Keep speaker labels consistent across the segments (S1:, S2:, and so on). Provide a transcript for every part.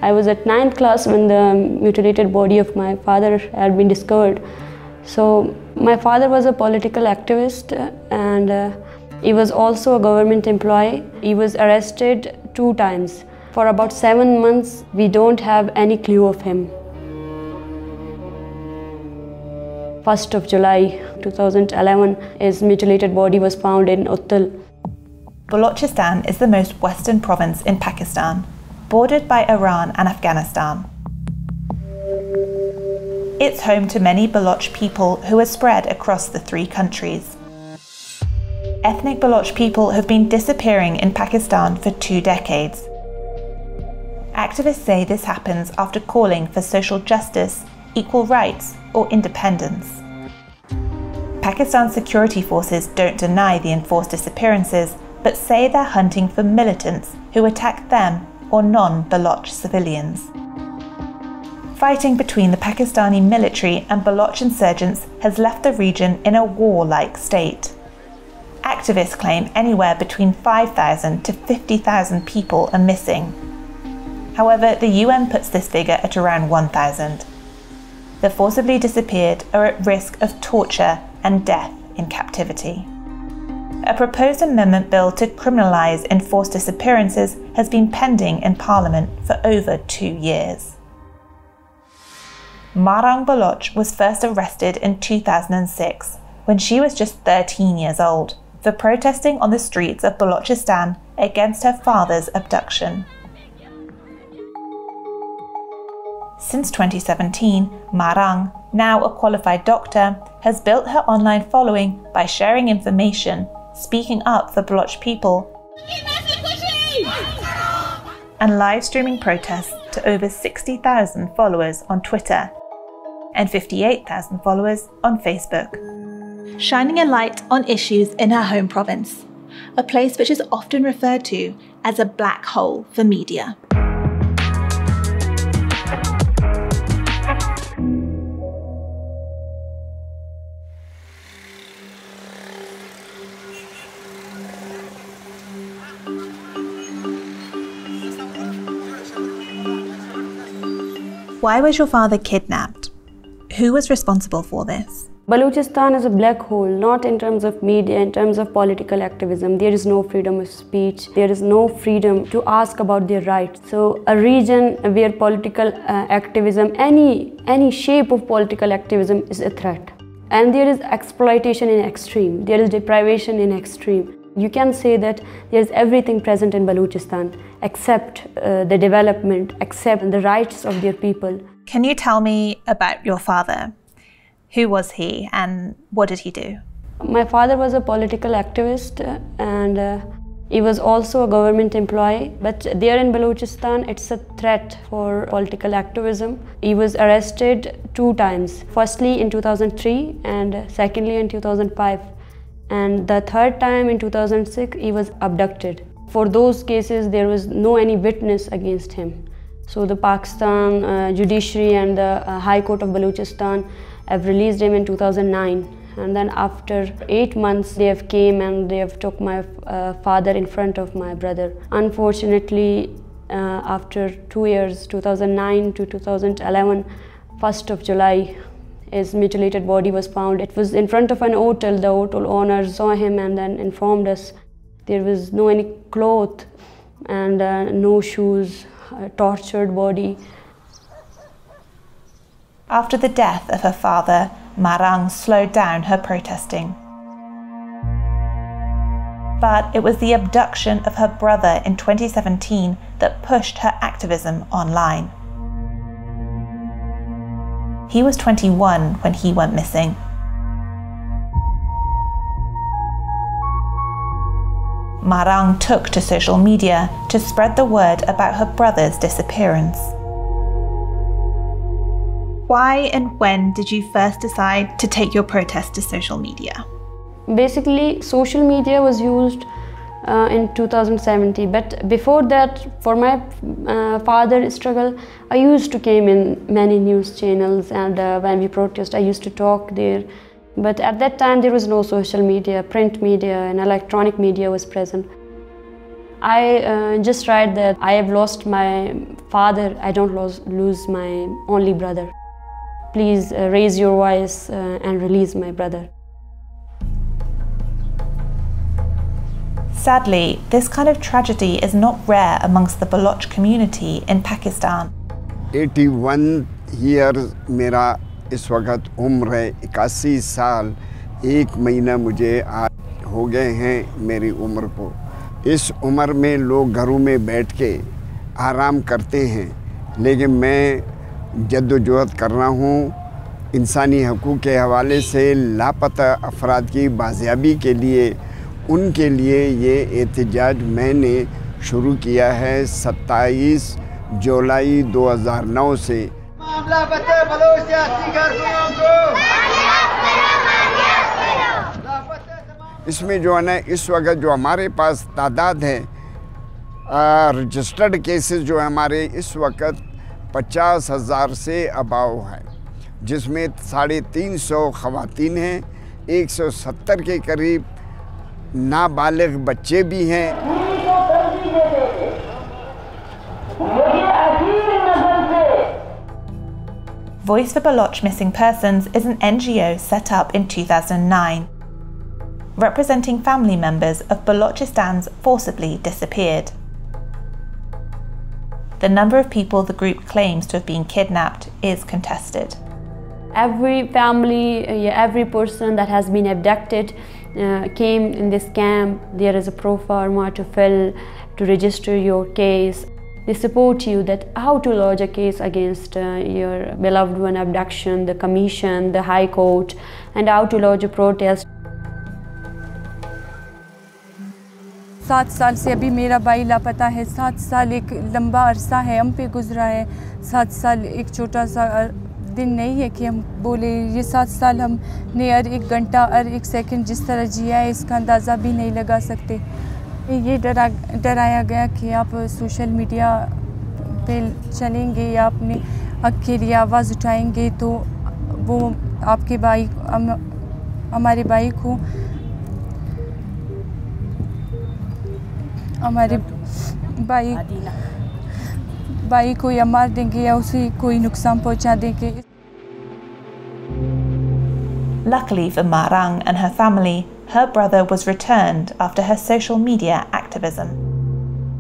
S1: I was at 9th class when the mutilated body of my father had been discovered. So my father was a political activist and he was also a government employee. He was arrested 2 times. For about 7 months, we don't have any clue of him. 1st of July 2011, his mutilated body was found in Uttal.
S2: Balochistan is the most western province in Pakistan, bordered by Iran and Afghanistan. It's home to many Baloch people who are spread across the 3 countries. Ethnic Baloch people have been disappearing in Pakistan for 2 decades. Activists say this happens after calling for social justice, equal rights, or independence. Pakistan's security forces don't deny the enforced disappearances, but say they're hunting for militants who attack them or non-Baloch civilians. Fighting between the Pakistani military and Baloch insurgents has left the region in a war-like state. Activists claim anywhere between 5,000 to 50,000 people are missing. However, the UN puts this figure at around 1,000. The forcibly disappeared are at risk of torture and death in captivity. A proposed amendment bill to criminalise enforced disappearances has been pending in Parliament for over 2 years. Marang Baloch was first arrested in 2006, when she was just 13 years old, for protesting on the streets of Balochistan against her father's abduction. Since 2017, Marang, now a qualified doctor, has built her online following by sharing information, speaking up for Baloch people, and live streaming protests to over 60,000 followers on Twitter and 58,000 followers on Facebook. Shining a light on issues in her home province, a place which is often referred to as a black hole for media. Why was your father kidnapped? Who was responsible for this?
S1: Balochistan is a black hole, not in terms of media, in terms of political activism. There is no freedom of speech. There is no freedom to ask about their rights. So a region where political activism, any shape of political activism is a threat. And there is exploitation in extreme. There is deprivation in extreme. You can say that there is everything present in Balochistan except the development, except the rights of their people.
S2: Can you tell me about your father? Who was he and what did he do?
S1: My father was a political activist and he was also a government employee. But there in Balochistan, it's a threat for political activism. He was arrested 2 times. Firstly in 2003 and secondly in 2005. And the 3rd time in 2006, he was abducted. For those cases, there was no any witness against him. So the Pakistan judiciary and the High Court of Balochistan have released him in 2009. And then after 8 months, they have came and they have took my father in front of my brother. Unfortunately, after 2 years, 2009 to 2011, 1st of July, his mutilated body was found. It was in front of an hotel. The hotel owner saw him and then informed us. There was no any cloth and no shoes, a tortured body.
S2: After the death of her father, Marang slowed down her protesting. But it was the abduction of her brother in 2017 that pushed her activism online. He was 21 when he went missing. Marang took to social media to spread the word about her brother's disappearance. Why and when did you first decide to take your protest to social media?
S1: Basically, social media was used in 2017, but before that, for my father's struggle, I used to came in many news channels, and when we protest, I used to talk there. But at that time, there was no social media, print media and electronic media was present. I just write that I have lost my father, I don't lose my only brother. Please raise your voice and release my brother.
S2: Sadly, this kind of tragedy is not rare amongst the Baloch community in Pakistan.
S3: 81 years मेरा इस वक्त उम्र है, 81 साल 1 महीना मुझे आज हो गए हैं मेरी उम्र को। इस उम्र में लोग घरों में बैठ के आराम करते हैं, लेकिन मैं जद्दोजहद कर रहा हूँ इंसानी हकूक़ के हवाले से लापता अफराद की बाजियाबी के लिए। उनके लिए ये एहतजाज मैंने शुरू किया है 27 जुलाई 2009 से। इसमें जो है ना, इस वक्त जो हमारे पास तादाद है रजिस्टर्ड केसेस जो है हमारे इस वक्त 50,000 से अबाव है, जिसमें 350 ख़वातीन हैं, 170 के करीब नाबालिग बच्चे भी हैं।
S2: Voice for Baloch Missing Persons is an NGO set up in 2009, representing family members of Balochistan's forcibly disappeared. The number of people the group claims to have been kidnapped is contested.
S1: Every family, every person that has been abducted came in this camp. There is a pro forma to fill, to register your case. They support you that how to lodge a case against your beloved one abduction, the commission, the high court, and how to lodge a protest.
S4: 7 साल से अभी मेरा भाई लापता है। 7 साल एक लंबा अरसा है हम पे गुजरा है। 7 साल एक छोटा सा दिन नहीं है कि हम बोले। ये 7 साल हमने हर एक घंटा हर एक सेकंड जिस तरह जिया है इसका अंदाज़ा भी नहीं लगा सकते। ये डराया गया कि आप सोशल मीडिया पे चलेंगे या अपने हक के लिए आवाज़ उठाएंगे तो वो आपके भाई हमारे भाई को हमारे भाई को या मार देंगे या उसे कोई नुकसान पहुंचा देंगे।
S2: Luckily for Marang and her family, her brother was returned after her social media activism.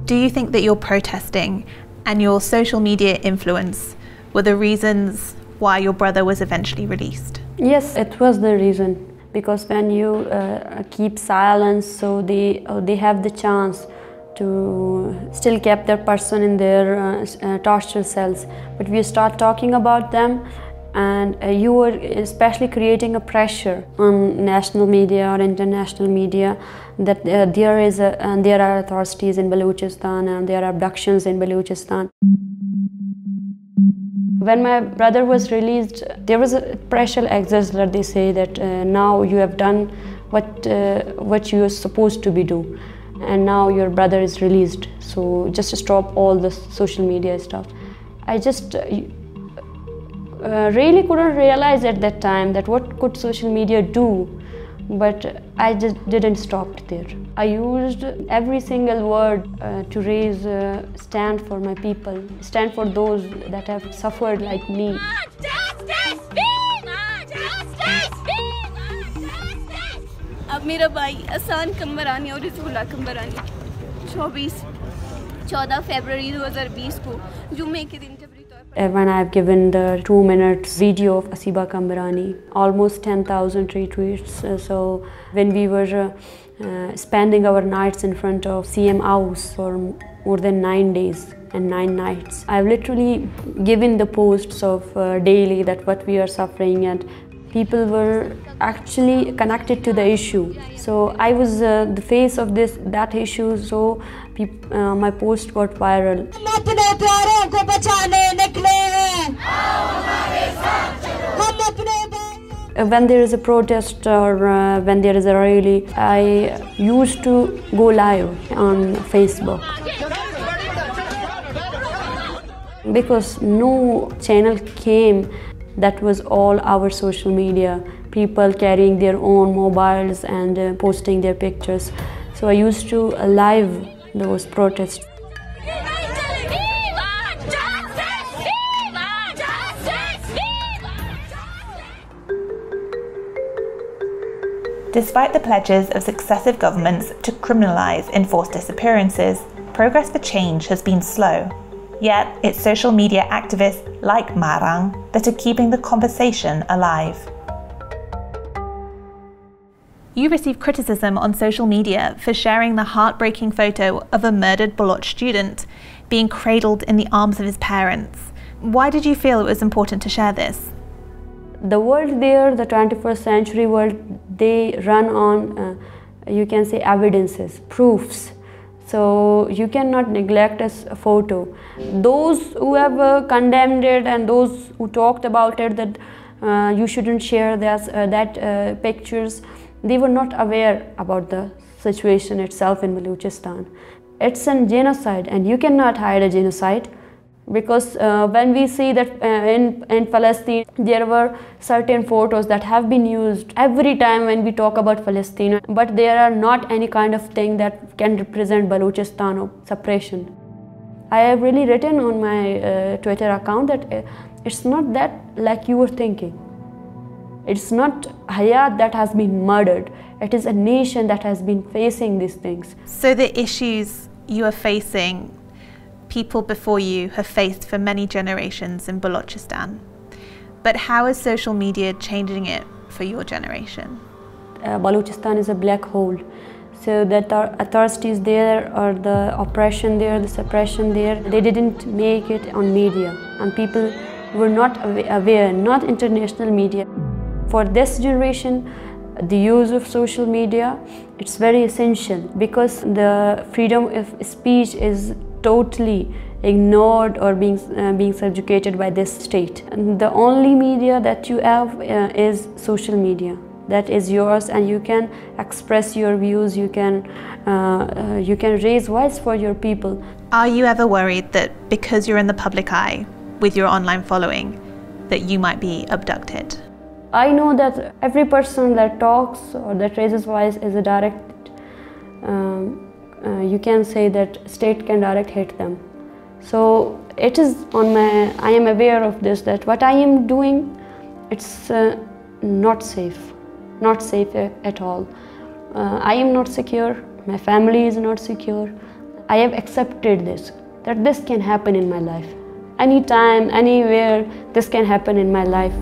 S2: Do you think that your protesting and your social media influence were the reasons why your brother was eventually released?
S1: Yes, it was the reason, because when you keep silence, so they have the chance to still keep that person in their torture cells. But we start talking about them, and you are especially creating a pressure on national media or international media that there are atrocities in Balochistan and there are abductions in Balochistan. When my brother was released, there was a pressure exerted. They say that now you have done what you are supposed to be do, and now your brother is released. So just stop all the social media stuff. I just really couldn't realize at that time that what could social media do, but I just didn't stop there. I used every single word to raise, stand for my people, stand for those that have suffered like me.
S5: अब मेरा भाई आसान कमरानी और रिजुला कमरानी 14 फरवरी 2020 को जुम्मे के दिन
S1: when I have given the 2 minutes video of Asiba Kambarani, almost 10,000 retweets. So when we were spending our nights in front of CM House for more than 9 days and 9 nights, I've literally given the posts of daily that what we are suffering, and people were actually connected to the issue. So I was the face of that issue. So my post got viral. When there is a protest or when there is a rally, I used to go live on Facebook, because no channel came that was all our social media, people carrying their own mobiles and posting their pictures. So I used to live those protests.
S2: Despite the pledges of successive governments to criminalise enforced disappearances, progress for change has been slow. Yet, it's social media activists like Marang that are keeping the conversation alive. You received criticism on social media for sharing the heartbreaking photo of a murdered Baloch student being cradled in the arms of his parents. Why did you feel it was important to share this?
S1: The world there, the 21st century world, they run on, you can say, evidences, proofs. So you cannot neglect a photo. Those who have condemned it and those who talked about it that you shouldn't share that pictures, they were not aware about the situation itself in Balochistan. It's a genocide, and you cannot hide a genocide, because when we see that in Palestine there were certain photos that have been used every time when we talk about Palestine, but there are not any kind of thing that can represent Balochistan or suppression. I have really written on my Twitter account that it's not that like you were thinking. It's not Hayat that has been murdered. It is a nation that has been facing these things.
S2: So the issues you are facing, people before you have faced for many generations in Balochistan. But how is social media changing it for your generation?
S1: Balochistan is a black hole. So that the atrocities there, or the oppression there, the suppression there, they didn't make it on media. And people were not aware, not international media. For this generation, the use of social media, it's very essential, because the freedom of speech is totally ignored or being subjugated by this state. And the only media that you have is social media. That is yours, and you can express your views, you can raise voice for your people.
S2: Are you ever worried that because you're in the public eye with your online following, that you might be abducted?
S1: I know that every person that talks or that raises voice is a direct, you can say that state can direct hit them. So it is on my, I am aware of this, that what I am doing, it's not safe at all. I am not secure, my family is not secure. I have accepted this, that this can happen in my life. Anytime, anywhere, this can happen in my life.